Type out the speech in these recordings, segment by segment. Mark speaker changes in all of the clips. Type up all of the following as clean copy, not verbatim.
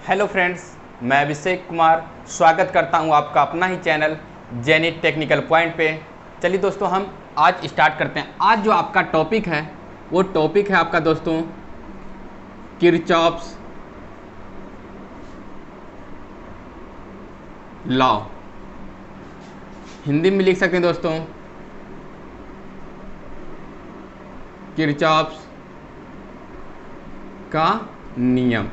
Speaker 1: Hello friends, मैं अभिषेक कुमार स्वागत करता हूं आपका अपना ही चैनल जेनिथ टेक्निकल पॉइंट पे। चलिए दोस्तों, हम आज स्टार्ट करते हैं। आज जो आपका टॉपिक है वो टॉपिक है आपका दोस्तों किरचॉफ्स लॉ। हिंदी में लिख सकते हैं दोस्तों किरचॉफ्स का नियम।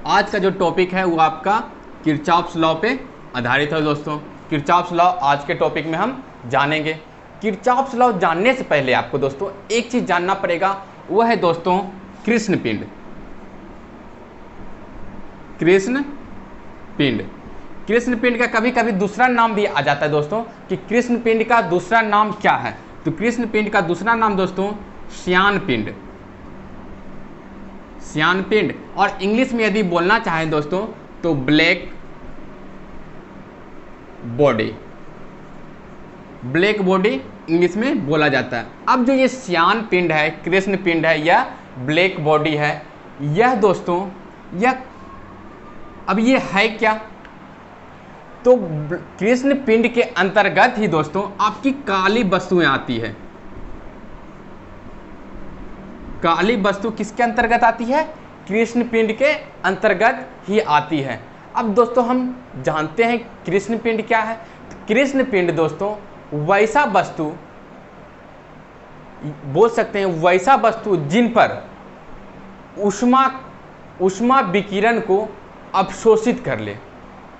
Speaker 1: आज का जो टॉपिक है वो आपका किरचॉफ्स लॉ पे आधारित है दोस्तों। किरचॉफ्स लॉ आज के टॉपिक में हम जानेंगे। किरचॉफ्स लॉ जानने से पहले आपको दोस्तों एक चीज जानना पड़ेगा, वह है दोस्तों कृष्णपिंड। कृष्णपिंड कृष्णपिंड का कभी कभी दूसरा नाम भी आ जाता है दोस्तों कि कृष्णपिंड का दूसरा नाम क्या है। तो कृष्णपिंड का दूसरा नाम दोस्तों श्यानपिंड। श्यानपिंड, और इंग्लिश में यदि बोलना चाहें दोस्तों तो black body. Black body English में बोला जाता है। अब जो ये श्यानपिंड है, कृष्णपिंड है या ब्लैक बॉडी है, यह दोस्तों यह अब ये है क्या? तो कृष्णपिंड के अंतर्गत ही दोस्तों आपकी काली वस्तुएं आती है। काली वस्तु किसके अंतर्गत आती है? कृष्णपिंड के अंतर्गत ही आती है। अब दोस्तों हम जानते हैं कृष्णपिंड क्या है। तो कृष्णपिंड दोस्तों वैसा वस्तु बोल सकते हैं, वैसा वस्तु जिन पर ऊष्मा विकिरण को अवशोषित कर ले।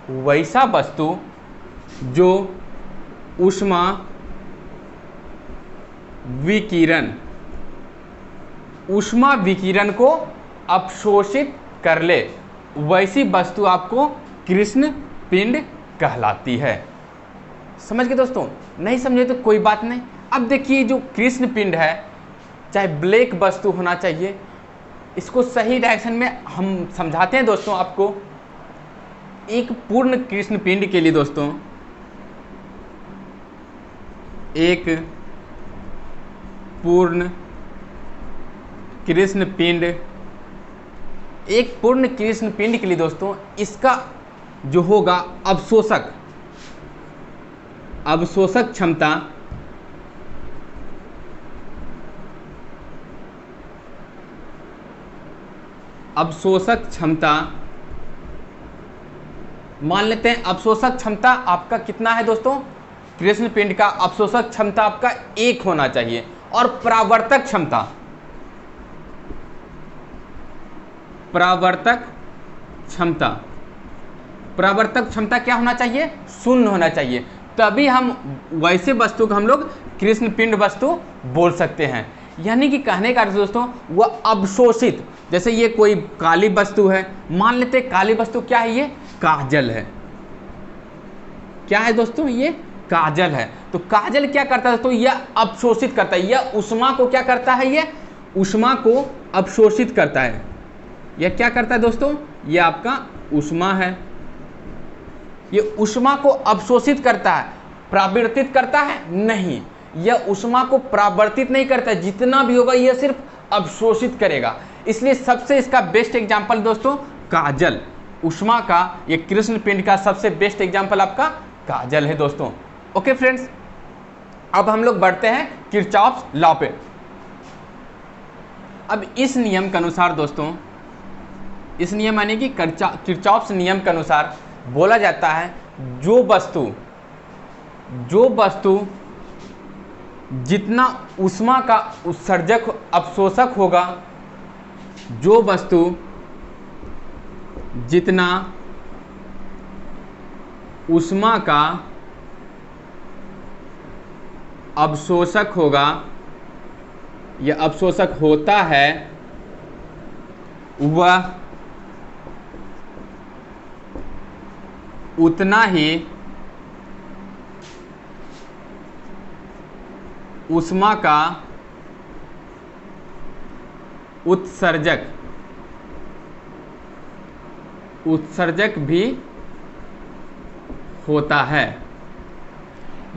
Speaker 1: वैसा वस्तु जो ऊष्मा विकिरण को अवशोषित कर ले, वैसी वस्तु आपको कृष्णपिंड कहलाती है। समझ गए दोस्तों? नहीं समझे तो कोई बात नहीं। अब देखिए जो कृष्णपिंड है, चाहे ब्लैक वस्तु होना चाहिए, इसको सही डायरेक्शन में हम समझाते हैं दोस्तों आपको। एक पूर्ण कृष्णपिंड के लिए दोस्तों एक पूर्ण कृष्णपिंड के लिए दोस्तों इसका जो होगा अवशोषक क्षमता मान लेते हैं। अवशोषक क्षमता आपका कितना है दोस्तों? कृष्णपिंड का अवशोषक क्षमता आपका 1 होना चाहिए। और परावर्तक क्षमता क्या होना चाहिए? 0 होना चाहिए। तभी हम वैसे वस्तु को हम लोग कृष्णपिंड वस्तु बोल सकते हैं। यानी कि कहने का अर्थ दोस्तों वह अवशोषित, जैसे ये कोई काली वस्तु है, मान लेते हैं काली वस्तु क्या है? ये काजल है। क्या है दोस्तों? ये काजल है। तो काजल क्या करता है दोस्तों? यह अवशोषित करता है। यह ऊष्मा को क्या करता है? यह ऊष्मा को अवशोषित करता है। यह क्या करता है दोस्तों? यह आपका ऊष्मा है। यह ऊष्मा को अवशोषित करता है। परावर्तित करता है? नहीं, यह ऊष्मा को परावर्तित नहीं करता है। जितना भी होगा यह सिर्फ अवशोषित करेगा। इसलिए सबसे इसका बेस्ट एग्जाम्पल दोस्तों काजल, ऊष्मा का, ये कृष्णपिंड का सबसे बेस्ट एग्जाम्पल आपका काजल है दोस्तों। ओके फ्रेंड्स, अब हम लोग बढ़ते हैं किरचॉफ्स लॉ पे। अब इस नियम के अनुसार दोस्तों, इस नियम यानी कि किरचॉफ्स नियम के अनुसार बोला जाता है जो वस्तु जितना ऊष्मा का उत्सर्जक अवशोषक होगा, जो वस्तु जितना ऊष्मा का अवशोषक होगा या अवशोषक होता है, वह उतना ही ऊष्मा का उत्सर्जक भी होता है।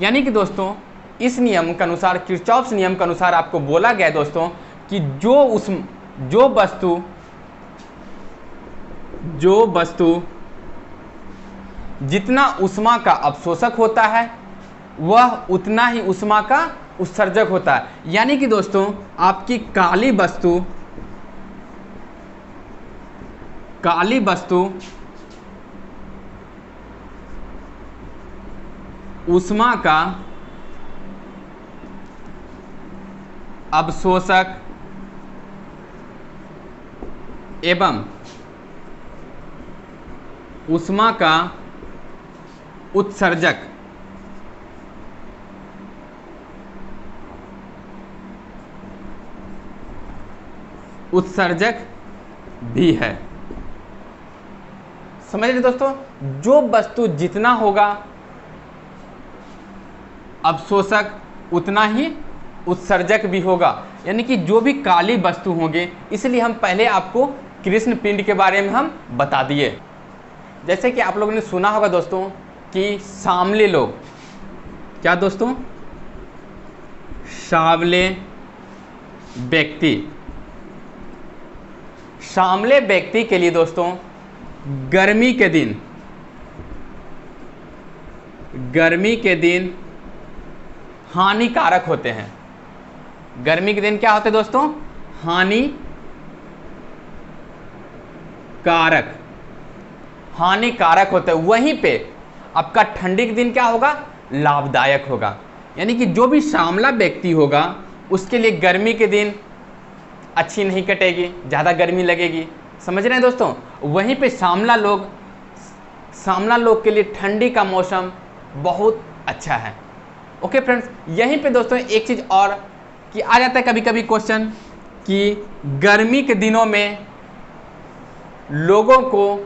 Speaker 1: यानी कि दोस्तों इस नियम के अनुसार, किरचॉफ्स नियम के अनुसार आपको बोला गया है दोस्तों कि जो वस्तु जो वस्तु जितना ऊष्मा का अवशोषक होता है वह उतना ही ऊष्मा का उत्सर्जक होता है। यानी कि दोस्तों आपकी काली वस्तु ऊष्मा का अवशोषक एवं ऊष्मा का उत्सर्जक भी है। समझ रहे दोस्तों, जो वस्तु जितना होगा अवशोषक उतना ही उत्सर्जक भी होगा। यानी कि जो भी काली वस्तु होंगे, इसलिए हम पहले आपको कृष्ण पिंड के बारे में हम बता दिए। जैसे कि आप लोगों ने सुना होगा दोस्तों कि सांवले लोग, क्या दोस्तों, सांवले व्यक्ति के लिए दोस्तों गर्मी के दिन हानिकारक होते हैं। गर्मी के दिन क्या होते हैं दोस्तों? हानिकारक होते हैं। वहीं पे आपका ठंडी के दिन क्या होगा? लाभदायक होगा। यानी कि जो भी सांवला व्यक्ति होगा उसके लिए गर्मी के दिन अच्छी नहीं कटेगी, ज़्यादा गर्मी लगेगी। समझ रहे हैं दोस्तों? वहीं पे सांवला लोग के लिए ठंडी का मौसम बहुत अच्छा है। ओके फ्रेंड्स, यहीं पे दोस्तों एक चीज़ और कि आ जाता है कभी कभी क्वेश्चन कि गर्मी के दिनों में लोगों को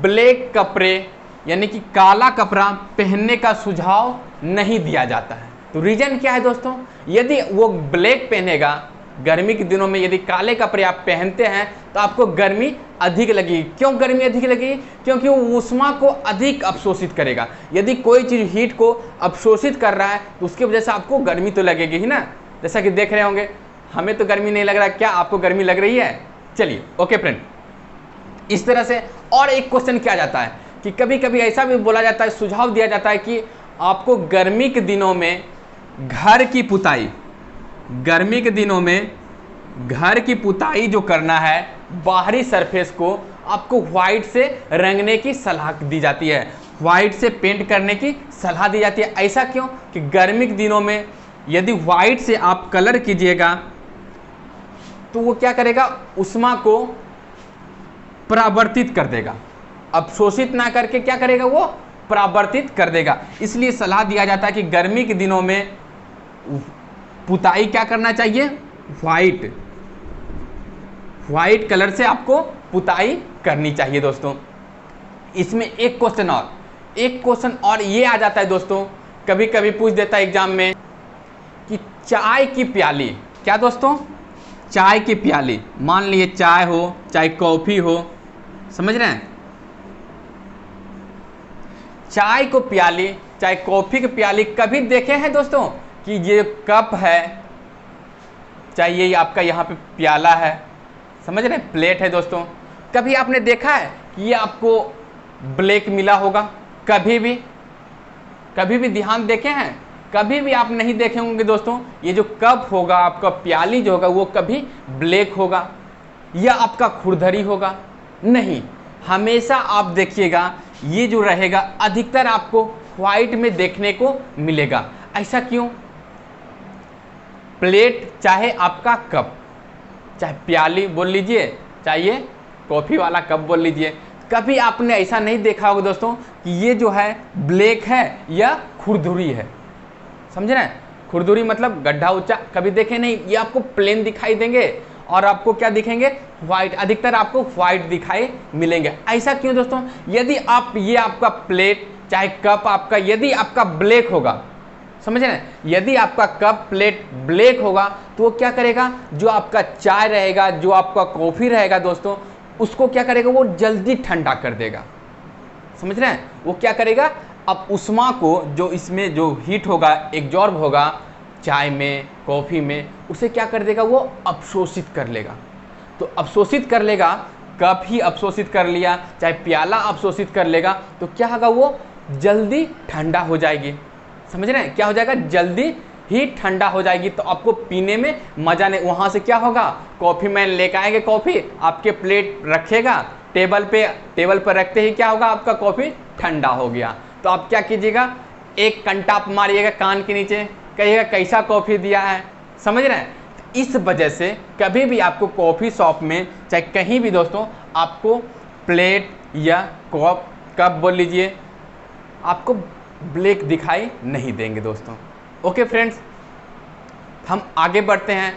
Speaker 1: ब्लैक कपड़े यानी कि काला कपड़ा पहनने का सुझाव नहीं दिया जाता है। तो रीजन क्या है दोस्तों? यदि वो ब्लैक पहनेगा, गर्मी के दिनों में यदि काले कपड़े आप पहनते हैं तो आपको गर्मी अधिक लगेगी। क्यों गर्मी अधिक लगेगी? क्योंकि वो ऊष्मा को अधिक अवशोषित करेगा। यदि कोई चीज़ हीट को अवशोषित कर रहा है तो उसकी वजह से आपको गर्मी तो लगेगी ही ना। जैसा कि देख रहे होंगे, हमें तो गर्मी नहीं लग रहा, क्या आपको गर्मी लग रही है? चलिए ओके फ्रेंड, इस तरह से और एक क्वेश्चन किया जाता है कि कभी कभी ऐसा भी बोला जाता है, सुझाव दिया जाता है कि आपको गर्मी के दिनों में घर की पुताई जो करना है, बाहरी सरफेस को आपको व्हाइट से रंगने की सलाह दी जाती है, व्हाइट से पेंट करने की सलाह दी जाती है। ऐसा क्यों? कि गर्मी के दिनों में यदि व्हाइट से आप कलर कीजिएगा तो वो क्या करेगा? ऊष्मा को परावर्तित कर देगा, अवशोषित ना करके क्या करेगा? वो परावर्तित कर देगा। इसलिए सलाह दिया जाता है कि गर्मी के दिनों में पुताई क्या करना चाहिए? व्हाइट कलर से आपको पुताई करनी चाहिए दोस्तों। इसमें एक क्वेश्चन और ये आ जाता है दोस्तों, कभी कभी पूछ देता है एग्जाम में कि चाय की प्याली, क्या दोस्तों? चाय की प्याली, मान लीजिए चाय हो चाहे कॉफी हो, समझ रहे हैं, चाय को प्याली चाहे कॉफी की प्याली कभी देखे हैं दोस्तों कि ये कप है, चाहे ये आपका यहाँ पे प्याला है, समझ रहे हैं, प्लेट है दोस्तों, कभी आपने देखा है कि ये आपको ब्लैक मिला होगा? कभी भी ध्यान देखे हैं? कभी भी आप नहीं देखे होंगे दोस्तों। ये जो कप होगा, आपका प्याली जो होगा, वो कभी ब्लैक होगा या आपका खुरदरी होगा? नहीं, हमेशा आप देखिएगा ये जो रहेगा अधिकतर आपको व्हाइट में देखने को मिलेगा। ऐसा क्यों? प्लेट चाहे आपका कप, चाहे प्याली बोल लीजिए, चाहे कॉफ़ी वाला कप बोल लीजिए, कभी आपने ऐसा नहीं देखा होगा दोस्तों कि ये जो है ब्लैक है या खुरदुरी है। समझ रहे हैं? खुरदुरी मतलब गड्ढा ऊंचा, कभी देखे नहीं। ये आपको प्लेन दिखाई देंगे और आपको क्या दिखेंगे? व्हाइट, अधिकतर आपको व्हाइट दिखाई मिलेंगे। ऐसा क्यों दोस्तों? यदि आप ये आपका प्लेट चाहे कप आपका यदि आपका ब्लैक होगा, समझ रहे हैं, यदि आपका कप प्लेट ब्लैक होगा तो वो क्या करेगा? जो आपका चाय रहेगा, जो आपका कॉफ़ी रहेगा दोस्तों, उसको क्या करेगा? वो जल्दी ठंडा कर देगा। समझ रहे हैं? वो क्या करेगा? अब ऊष्मा को जो इसमें जो हीट होगा, एग्जॉर्ब होगा चाय में, कॉफ़ी में, उसे क्या कर देगा? वो अवशोषित कर लेगा। तो अवशोषित कर लेगा कप ही अवशोषित कर लिया, चाहे प्याला अवशोषित कर लेगा, तो क्या होगा, वो जल्दी ठंडा हो जाएगी। समझ रहे हैं, क्या हो जाएगा, जल्दी ही ठंडा हो जाएगी। तो आपको पीने में मज़ा नहीं, वहाँ से क्या होगा, कॉफ़ी मैन लेकर आएंगे, कॉफ़ी आपके प्लेट रखेगा टेबल पर रखते ही क्या होगा, आपका कॉफ़ी ठंडा हो गया। तो आप क्या कीजिएगा, एक कंटाप मारिएगा कान के नीचे, कहिएगा कैसा कॉफ़ी दिया है। समझ रहे हैं, तो इस वजह से कभी भी आपको कॉफ़ी शॉप में चाहे कहीं भी दोस्तों, आपको प्लेट या कप बोल लीजिए, आपको ब्लैक दिखाई नहीं देंगे दोस्तों। ओके फ्रेंड्स, हम आगे बढ़ते हैं।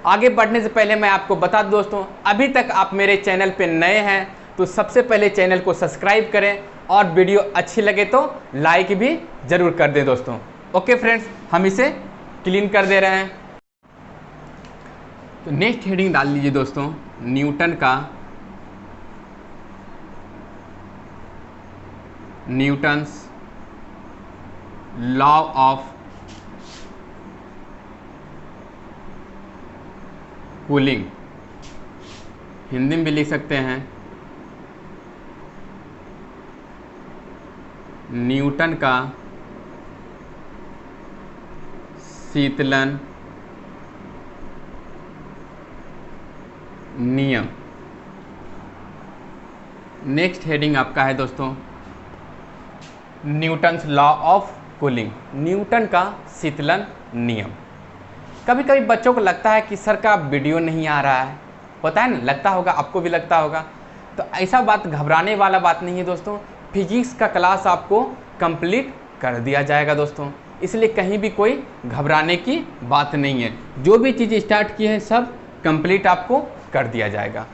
Speaker 1: आगे बढ़ने से पहले मैं आपको बता दूं दोस्तों, अभी तक आप मेरे चैनल पे नए हैं तो सबसे पहले चैनल को सब्सक्राइब करें और वीडियो अच्छी लगे तो लाइक भी ज़रूर कर दें दोस्तों। ओके फ्रेंड्स, हम इसे क्लीन कर दे रहे हैं। तो नेक्स्ट हेडिंग डाल लीजिए दोस्तों, Newton's law of cooling, Hindi में भी लिख सकते हैं न्यूटन का शीतलन नियम। नेक्स्ट हेडिंग आपका है दोस्तों, Newton's law of cooling, Newton का शीतलन नियम। कभी कभी बच्चों को लगता है कि सर का वीडियो नहीं आ रहा है, होता है ना, लगता होगा, आपको भी लगता होगा। तो ऐसा बात, घबराने वाला बात नहीं है दोस्तों, फिजिक्स का क्लास आपको कंप्लीट कर दिया जाएगा दोस्तों, इसलिए कहीं भी कोई घबराने की बात नहीं है। जो भी चीज़ स्टार्ट की है सब कंप्लीट आपको कर दिया जाएगा।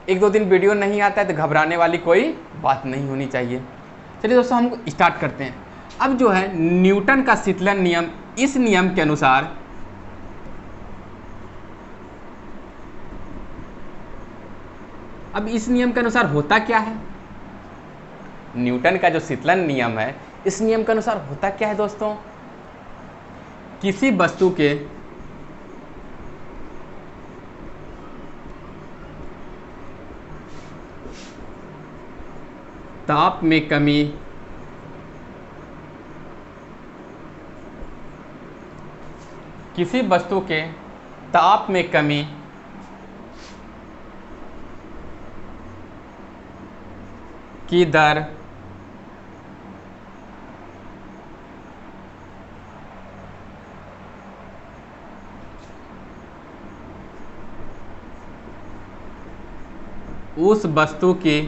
Speaker 1: एक दो दिन वीडियो नहीं आता है तो घबराने वाली कोई बात नहीं होनी चाहिए। चलिए दोस्तों, हम स्टार्ट करते हैं। अब जो है न्यूटन का शीतलन नियम, इस नियम के अनुसार अब इस नियम के अनुसार होता क्या है, न्यूटन का जो शीतलन नियम है, इस नियम के अनुसार होता क्या है दोस्तों, किसी वस्तु के ताप में कमी किसी वस्तु के ताप में कमी की दर उस वस्तु की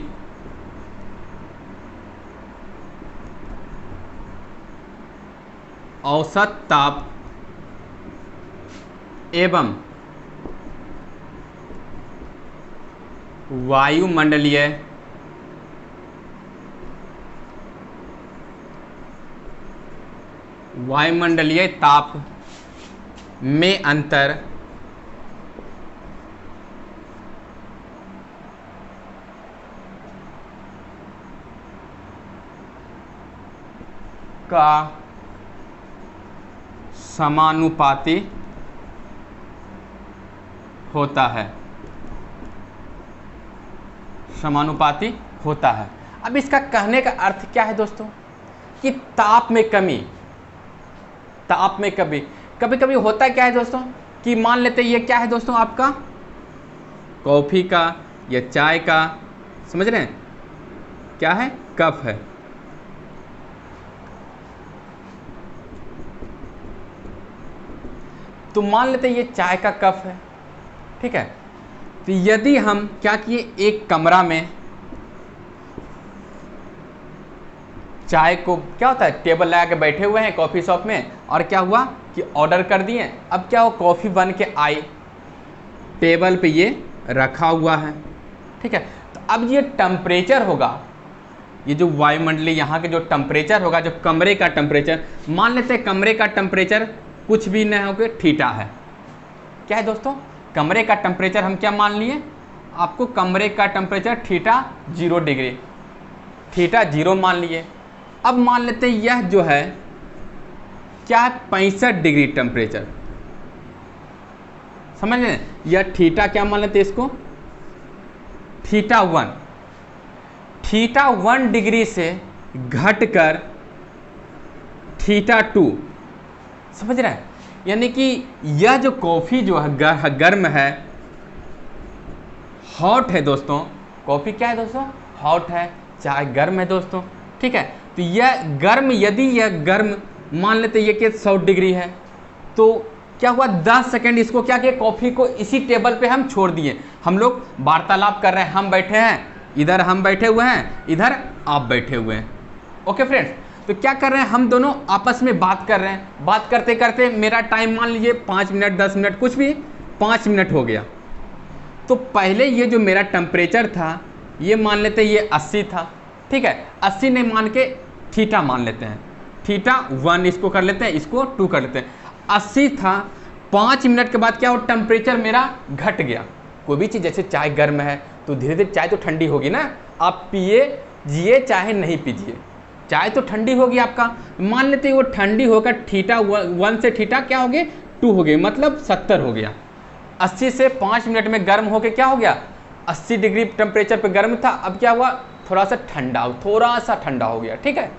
Speaker 1: औसत ताप एवं वायुमंडलीय ताप में अंतर का समानुपाती होता है, समानुपाती होता है। अब इसका कहने का अर्थ क्या है दोस्तों, कि ताप में कमी, कभी कभी होता क्या है दोस्तों, कि मान लेते ये क्या है दोस्तों, आपका कॉफ़ी का या चाय का, समझ रहे हैं, क्या है, कप है। तो मान लेते ये चाय का कप है, ठीक है। तो यदि हम क्या किए, एक कमरा में चाय को, क्या होता है, टेबल लगा के बैठे हुए हैं कॉफ़ी शॉप में, और क्या हुआ कि ऑर्डर कर दिए। अब क्या हो, कॉफ़ी बन के आई, टेबल पे ये रखा हुआ है, ठीक है। तो अब ये टेम्परेचर होगा, ये जो वायुमंडलीय यहाँ के जो टेम्परेचर होगा, जो कमरे का टेम्परेचर, मान लेते हैं कमरे का टेम्परेचर कुछ भी न हो के थीटा है। क्या है दोस्तों, कमरे का टेम्परेचर हम क्या मान लिए, आपको कमरे का टेम्परेचर थीटा 0 डिग्री, थीटा 0 मान लिए। अब मान लेते हैं यह जो है क्या है, 65 डिग्री टेम्परेचर, समझ लें, यह थीटा क्या मान लेते हैं इसको थीटा 1 डिग्री से घटकर थीटा 2, समझ रहे हैं? यानी कि यह जो कॉफ़ी जो है गर्म है, हॉट है दोस्तों। कॉफ़ी क्या है दोस्तों? हॉट है, चाय गर्म है दोस्तों, ठीक है। तो यह गर्म, यदि यह गर्म मान लेते ये कि 100 डिग्री है, तो क्या हुआ 10 सेकेंड इसको क्या किया, कॉफ़ी को इसी टेबल पे हम छोड़ दिए। हम लोग वार्तालाप कर रहे हैं, हम बैठे हैं इधर, हम बैठे हुए हैं इधर, आप बैठे हुए हैं। ओके फ्रेंड्स, तो क्या कर रहे हैं, हम दोनों आपस में बात कर रहे हैं। बात करते करते मेरा टाइम मान लीजिए 5 मिनट 10 मिनट कुछ भी, 5 मिनट हो गया। तो पहले ये जो मेरा टेम्परेचर था ये मान लेते ये 80 था, ठीक है। 80 नहीं मान के थीटा मान लेते हैं, थीटा 1 इसको कर लेते हैं, इसको 2 कर लेते हैं। 80 था, 5 मिनट के बाद क्या हो, टेम्परेचर मेरा घट गया। कोई भी चीज़ जैसे चाय गर्म है तो धीरे धीरे चाय तो ठंडी होगी ना, आप जिए चाहे नहीं पीजिए, चाय तो ठंडी होगी आपका। मान लेते हैं वो ठंडी होकर थीटा 1 से थीटा क्या हो गए 2 हो गए, मतलब 70 हो गया। 80 से 5 मिनट में गर्म होके क्या हो गया, 80 डिग्री टेम्परेचर पे गर्म था, अब क्या हुआ थोड़ा सा ठंडा हो गया, ठीक है।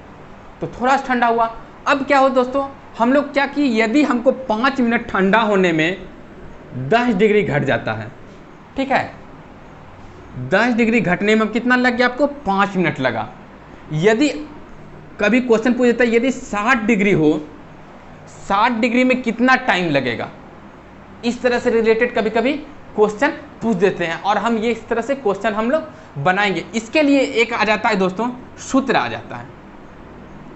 Speaker 1: तो थोड़ा सा ठंडा हुआ, अब क्या हो दोस्तों, हम लोग क्या कि यदि हमको 5 मिनट ठंडा होने में 10 डिग्री घट जाता है, ठीक है। 10 डिग्री घटने में कितना लग गया आपको, 5 मिनट लगा। यदि कभी क्वेश्चन पूछ देता है यदि 60 डिग्री हो, 60 डिग्री में कितना टाइम लगेगा, इस तरह से रिलेटेड कभी कभी क्वेश्चन पूछ देते हैं, और हम ये इस तरह से क्वेश्चन हम लोग बनाएंगे। इसके लिए एक आ जाता है दोस्तों, सूत्र आ जाता है,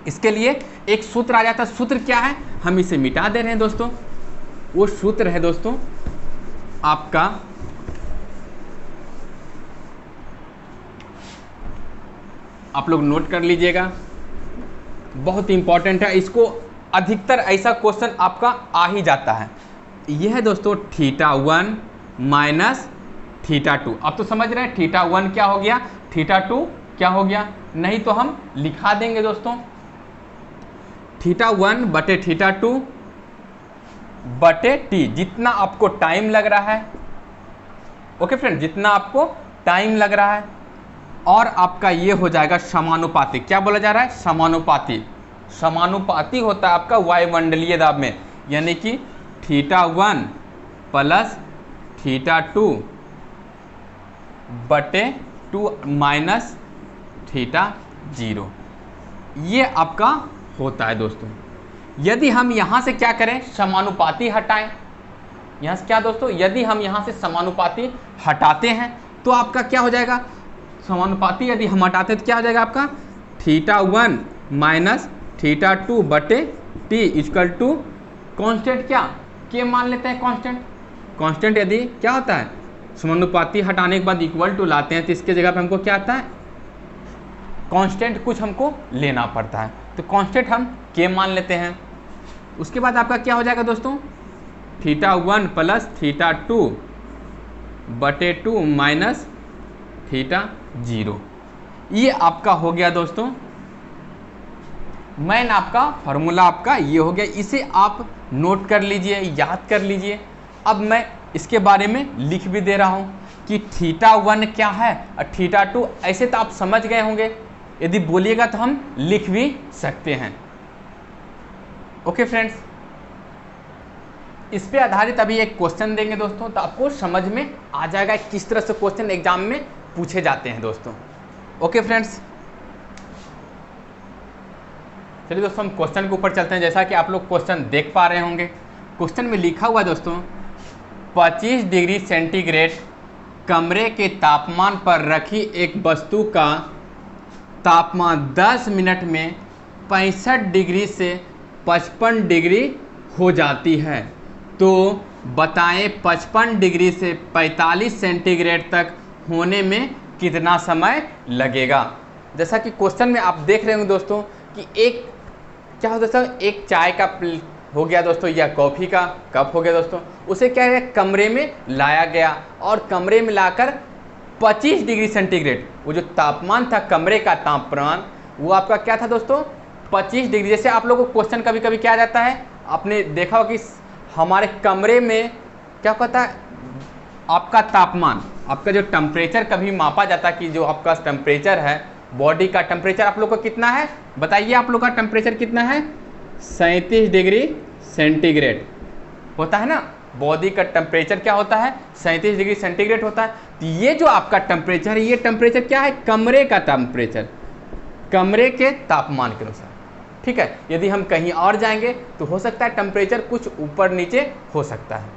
Speaker 1: इसके लिए एक सूत्र आ जाता है। सूत्र क्या है, हम इसे मिटा दे रहे हैं दोस्तों। वो सूत्र है दोस्तों आपका, आप लोग नोट कर लीजिएगा, बहुत इंपॉर्टेंट है। इसको अधिकतर ऐसा क्वेश्चन आपका आ ही जाता है। यह है दोस्तों थीटा 1 माइनस थीटा 2। अब तो समझ रहे हैं थीटा 1 क्या हो गया, थीटा 2 क्या हो गया, नहीं तो हम लिखा देंगे दोस्तों थीटा 1 बटे थीटा 2 बटे टी, जितना आपको टाइम लग रहा है। ओके फ्रेंड, जितना आपको टाइम लग रहा है, और आपका ये हो जाएगा समानुपाती। क्या बोला जा रहा है, समानुपाती। समानुपाती होता है आपका वायुमंडलीय दाब में, यानी कि थीटा 1 प्लस थीटा 2 बटे 2 माइनस थीटा 0, ये आपका होता है दोस्तों। यदि हम यहाँ से क्या करें, समानुपाती हटाएं, यहाँ से क्या दोस्तों, यदि हम यहाँ से समानुपाती हटाते हैं तो आपका क्या हो जाएगा, समानुपाती यदि हम हटाते हैं तो क्या हो जाएगा आपका थीटा 1 माइनस थीटा 2 बटे टी इक्वल टू कॉन्स्टेंट, क्या के मान लेते हैं कांस्टेंट। कांस्टेंट यदि क्या होता है, समानुपाती हटाने के बाद इक्वल टू लाते हैं तो इसके जगह पे हमको क्या आता है, कांस्टेंट कुछ हमको लेना पड़ता है, तो कांस्टेंट हम के मान लेते हैं। उसके बाद आपका क्या हो जाएगा दोस्तों, थीटा 1 प्लस थीटा 2 बटे 2 माइनस थीटा 0, ये आपका हो गया दोस्तों मैन आपका फॉर्मूला आपका ये हो गया। इसे आप नोट कर लीजिए, याद कर लीजिए। अब मैं इसके बारे में लिख भी दे रहा हूँ कि थीटा 1 क्या है और थीटा 2, ऐसे तो आप समझ गए होंगे, यदि बोलिएगा तो हम लिख भी सकते हैं। ओके फ्रेंड्स, इस पे आधारित अभी एक क्वेश्चन देंगे दोस्तों, तो आपको समझ में आ जाएगा किस तरह से क्वेश्चन एग्जाम में पूछे जाते हैं दोस्तों। ओके फ्रेंड्स, चलिए दोस्तों हम क्वेश्चन के ऊपर चलते हैं। जैसा कि आप लोग क्वेश्चन देख पा रहे होंगे, क्वेश्चन में लिखा हुआ है दोस्तों 25 डिग्री सेंटीग्रेड कमरे के तापमान पर रखी एक वस्तु का तापमान 10 मिनट में 65 डिग्री से 55 डिग्री हो जाती है, तो बताएं 55 डिग्री से 45 सेंटीग्रेड तक होने में कितना समय लगेगा। जैसा कि क्वेश्चन में आप देख रहे होंगे दोस्तों कि एक क्या होता है दोस्तों, एक चाय का हो गया दोस्तों, या कॉफ़ी का कप हो गया दोस्तों, उसे क्या है कमरे में लाया गया और कमरे में लाकर 25 डिग्री सेंटीग्रेड, वो जो तापमान था कमरे का तापमान, वो आपका क्या था दोस्तों 25 डिग्री। जैसे आप लोगों को क्वेश्चन कभी कभी क्या आ जाता है, आपने देखा हो कि हमारे कमरे में क्या कहता है आपका तापमान, आपका जो टेम्परेचर कभी मापा जाता है कि जो आपका टेम्परेचर है बॉडी का टेम्परेचर आप लोग का कितना है, बताइए आप लोग का टेम्परेचर कितना है, 37 डिग्री सेंटीग्रेड होता है ना। बॉडी का टेम्परेचर क्या होता है, 37 डिग्री सेंटीग्रेड होता है। तो ये जो आपका टेम्परेचर है, ये टेम्परेचर क्या है, कमरे का टेम्परेचर, कमरे के तापमान के अनुसार, ठीक है। यदि हम कहीं और जाएंगे तो हो सकता है टेम्परेचर कुछ ऊपर नीचे हो सकता है।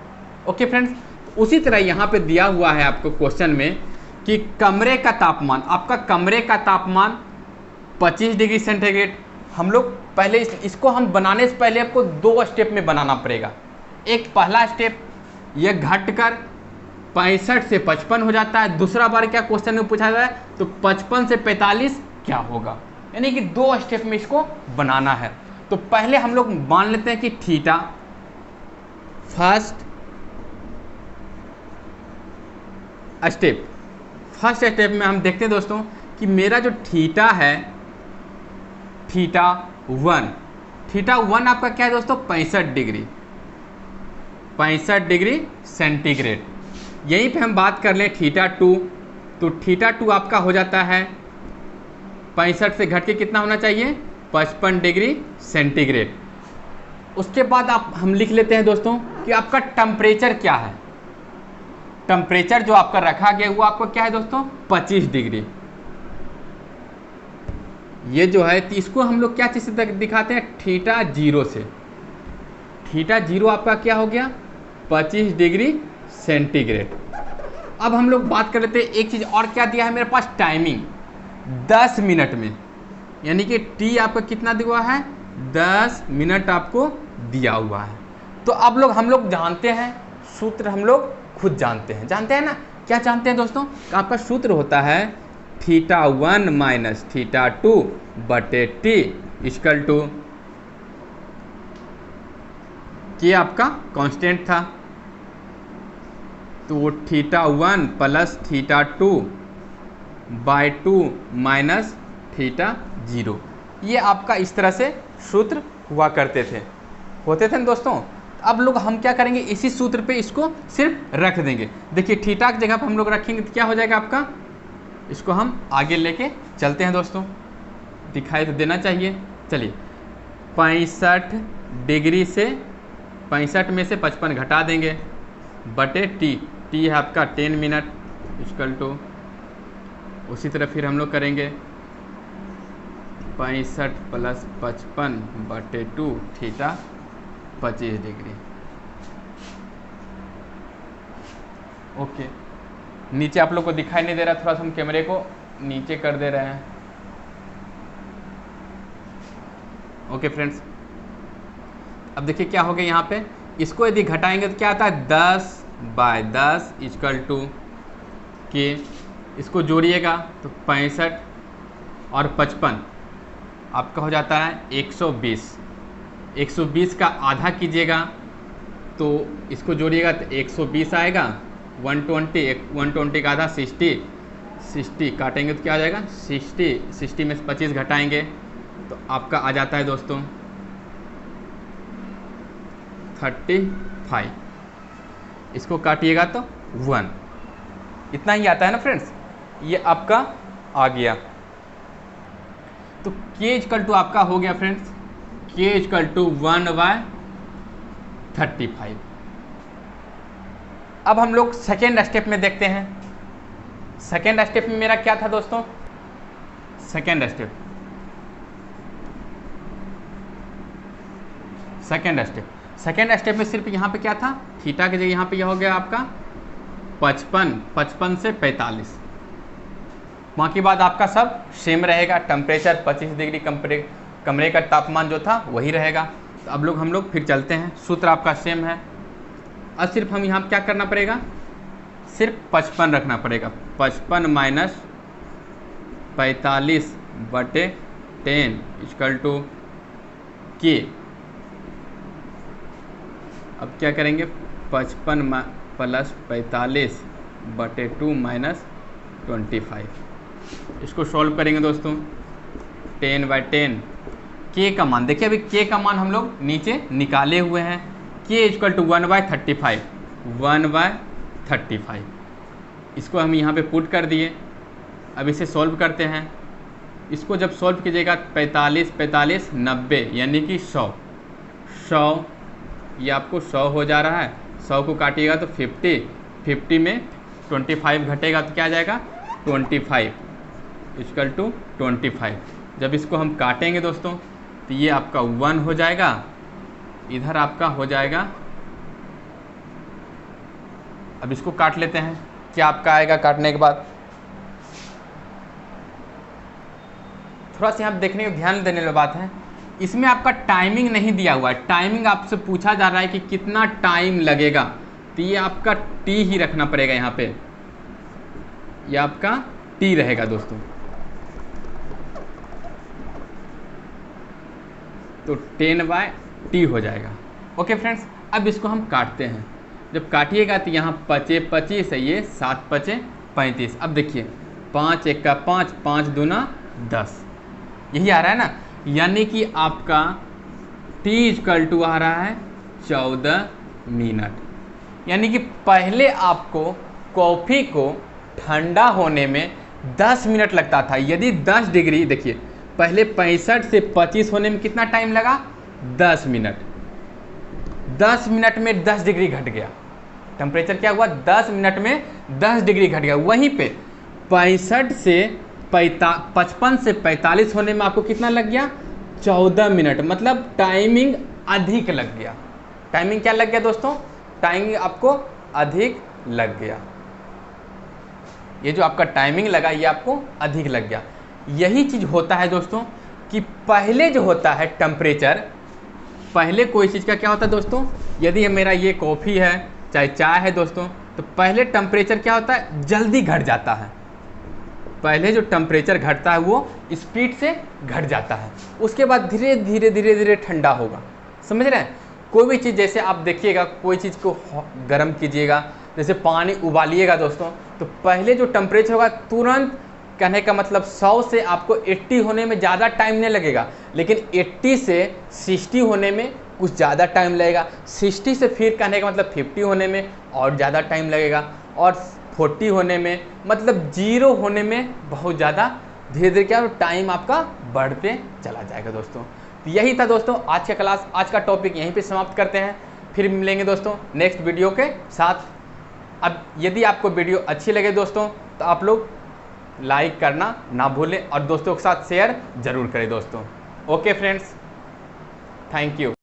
Speaker 1: ओके फ्रेंड्स, उसी तरह यहाँ पे दिया हुआ है आपको क्वेश्चन में कि कमरे का तापमान, आपका कमरे का तापमान 25 डिग्री सेंटीग्रेड। हम लोग पहले इसको हम बनाने से पहले आपको 2 स्टेप में बनाना पड़ेगा। एक पहला स्टेप, ये घटकर 65 से 55 हो जाता है। दूसरा बार क्या क्वेश्चन में पूछा जाए तो 55 से 45 क्या होगा, यानी कि 2 स्टेप में इसको बनाना है। तो पहले हम लोग मान लेते हैं कि थीटा, फर्स्ट स्टेप में हम देखते हैं दोस्तों कि मेरा जो थीटा है, थीटा 1 आपका क्या है दोस्तों, 65 डिग्री सेंटीग्रेड। यहीं पे हम बात कर लें थीटा 2, तो थीटा 2 आपका हो जाता है 65 से घट के कितना होना चाहिए, 55 डिग्री सेंटीग्रेड। उसके बाद हम लिख लेते हैं दोस्तों कि आपका टेम्परेचर क्या है। टेम्परेचर जो आपका रखा गया वो आपका क्या है दोस्तों, 25 डिग्री। ये जो है तो इसको हम लोग क्या चीज़ से दिखाते हैं, थीटा 0 से। थीटा 0 आपका क्या हो गया, 25 डिग्री सेंटीग्रेड। अब हम लोग बात कर लेते हैं एक चीज़ और, क्या दिया है मेरे पास, टाइमिंग 10 मिनट में, यानी कि टी आपका कितना दिया हुआ है, 10 मिनट आपको दिया हुआ है। तो अब हम लोग जानते हैं सूत्र, हम लोग खुद जानते हैं ना, क्या जानते हैं दोस्तों, आपका सूत्र होता है थीटा 1 माइनस थीटा 2 बटे टी इक्वल टू, ये आपका कांस्टेंट था, तो वो theta 1 plus theta 2 by 2 minus theta 0। ये आपका इस तरह से सूत्र हुआ करते थे, होते थे ना दोस्तों। अब लोग हम क्या करेंगे, इसी सूत्र पे इसको सिर्फ रख देंगे। देखिए थीटा की जगह पर हम लोग रखेंगे तो क्या हो जाएगा आपका, इसको हम आगे लेके चलते हैं दोस्तों, दिखाई तो देना चाहिए। चलिए 65 डिग्री से 65 में से 55 घटा देंगे बटे टी है आपका 10 मिनट इक्वल टू, उसी तरह फिर हम लोग करेंगे 65 प्लस 55 बटे 2 थीटा 25 डिग्री। ओके, नीचे आप लोग को दिखाई नहीं दे रहा, थोड़ा सा हम कैमरे को नीचे कर दे रहे हैं। ओके फ्रेंड्स, अब देखिए क्या हो गया यहाँ पे, इसको यदि घटाएंगे तो क्या आता है, 10 बाय 10 इक्वल टू के, इसको जोड़िएगा तो 65 और 55 आपका हो जाता है 120। 120 का आधा कीजिएगा तो इसको जोड़िएगा तो 120 आएगा, 120 का आधा 60 काटेंगे तो क्या आ जाएगा, 60 में से 25 घटाएंगे तो आपका आ जाता है दोस्तों 35। इसको काटिएगा तो 1, इतना ही आता है ना फ्रेंड्स, ये आपका आ गया। तो के इक्वल टू आपका हो गया फ्रेंड्स, के इक्वल टू 1/35। अब हम लोग सेकेंड स्टेप में देखते हैं। सेकेंड स्टेप में मेरा क्या था दोस्तों, सेकेंड स्टेप में सिर्फ यहाँ पे क्या था, थीटा की जगह यहाँ पे यह हो गया आपका 55 से 45। बाकी बात आपका सब सेम रहेगा, टेम्परेचर 25 डिग्री कमरे का तापमान जो था वही रहेगा। तो अब हम लोग फिर चलते हैं, सूत्र आपका सेम है। अब सिर्फ हम यहाँ क्या करना पड़ेगा, सिर्फ 55 रखना पड़ेगा, 55 माइनस 45 बटे 10 इक्वल टू के। अब क्या करेंगे, 55 प्लस 45 बटे 2 माइनस 25, इसको सॉल्व करेंगे दोस्तों, 10/10 के का मान, देखिए अभी के का मान हम लोग नीचे निकाले हुए हैं, के इक्वल टू 1/35, इसको हम यहाँ पे पुट कर दिए। अब इसे सॉल्व करते हैं। इसको जब सॉल्व कीजिएगा 45 45 90 यानी कि 100 100, ये आपको 100 हो जा रहा है। 100 को काटिएगा तो 50, 50 में 25 घटेगा तो क्या आ जाएगा 25 इक्वल टू 25। जब इसको हम काटेंगे दोस्तों तो ये आपका 1 हो जाएगा, इधर आपका हो जाएगा। अब इसको काट लेते हैं, क्या आपका आएगा काटने के बाद। थोड़ा सा यहाँ देखने को ध्यान देने वाली बात है, इसमें आपका टाइमिंग नहीं दिया हुआ है। टाइमिंग आपसे पूछा जा रहा है कि कितना टाइम लगेगा, तो ये आपका टी ही रखना पड़ेगा यहाँ पे, ये आपका टी रहेगा दोस्तों। तो 10/t हो जाएगा। ओके फ्रेंड्स, अब इसको हम काटते हैं। जब काटिएगा तो यहाँ 5 25 है, ये 7 5 35। अब देखिए 5 1 का 5, 5 दूना 10, यही आ रहा है ना। यानी कि आपका t इक्वल टू आ रहा है 14 मिनट। यानी कि पहले आपको कॉफ़ी को ठंडा होने में 10 मिनट लगता था। यदि 10 डिग्री, देखिए पहले 65 से 25 होने में कितना टाइम लगा, 10 मिनट। 10 मिनट में 10 डिग्री घट गया, टेम्परेचर क्या हुआ 10 मिनट में 10 डिग्री घट गया। वहीं पे 55 से 45 होने में आपको कितना लग गया, 14 मिनट। मतलब टाइमिंग अधिक लग गया। टाइमिंग क्या लग गया दोस्तों, टाइमिंग आपको अधिक लग गया। ये जो आपका टाइमिंग लगा ये आपको अधिक लग गया। यही चीज़ होता है दोस्तों कि पहले जो होता है टेम्परेचर, पहले कोई चीज़ का क्या होता है दोस्तों, यदि मेरा ये कॉफ़ी है चाहे चाय है दोस्तों, तो पहले टेम्परेचर क्या होता है, जल्दी घट जाता है। पहले जो टेम्परेचर घटता है वो स्पीड से घट जाता है, उसके बाद धीरे धीरे धीरे धीरे ठंडा होगा। समझ रहे हैं। कोई भी चीज़ जैसे आप देखिएगा, कोई चीज़ को गर्म कीजिएगा, जैसे पानी उबालिएगा दोस्तों, तो पहले जो टेम्परेचर होगा तुरंत, कहने का मतलब 100 से आपको 80 होने में ज़्यादा टाइम नहीं लगेगा, लेकिन 80 से 60 होने में कुछ ज़्यादा टाइम लगेगा। 60 से फिर कहने का मतलब 50 होने में और ज़्यादा टाइम लगेगा, और 40 होने में, मतलब 0 होने में बहुत ज़्यादा धीरे धीरे क्या टाइम आपका बढ़ते चला जाएगा दोस्तों। तो यही था दोस्तों आज का क्लास, आज का टॉपिक यहीं पे समाप्त करते हैं। फिर मिलेंगे दोस्तों नेक्स्ट वीडियो के साथ। अब यदि आपको वीडियो अच्छी लगे दोस्तों तो आप लोग लाइक करना ना भूलें और दोस्तों के साथ शेयर ज़रूर करें दोस्तों। Okay friends, thank you.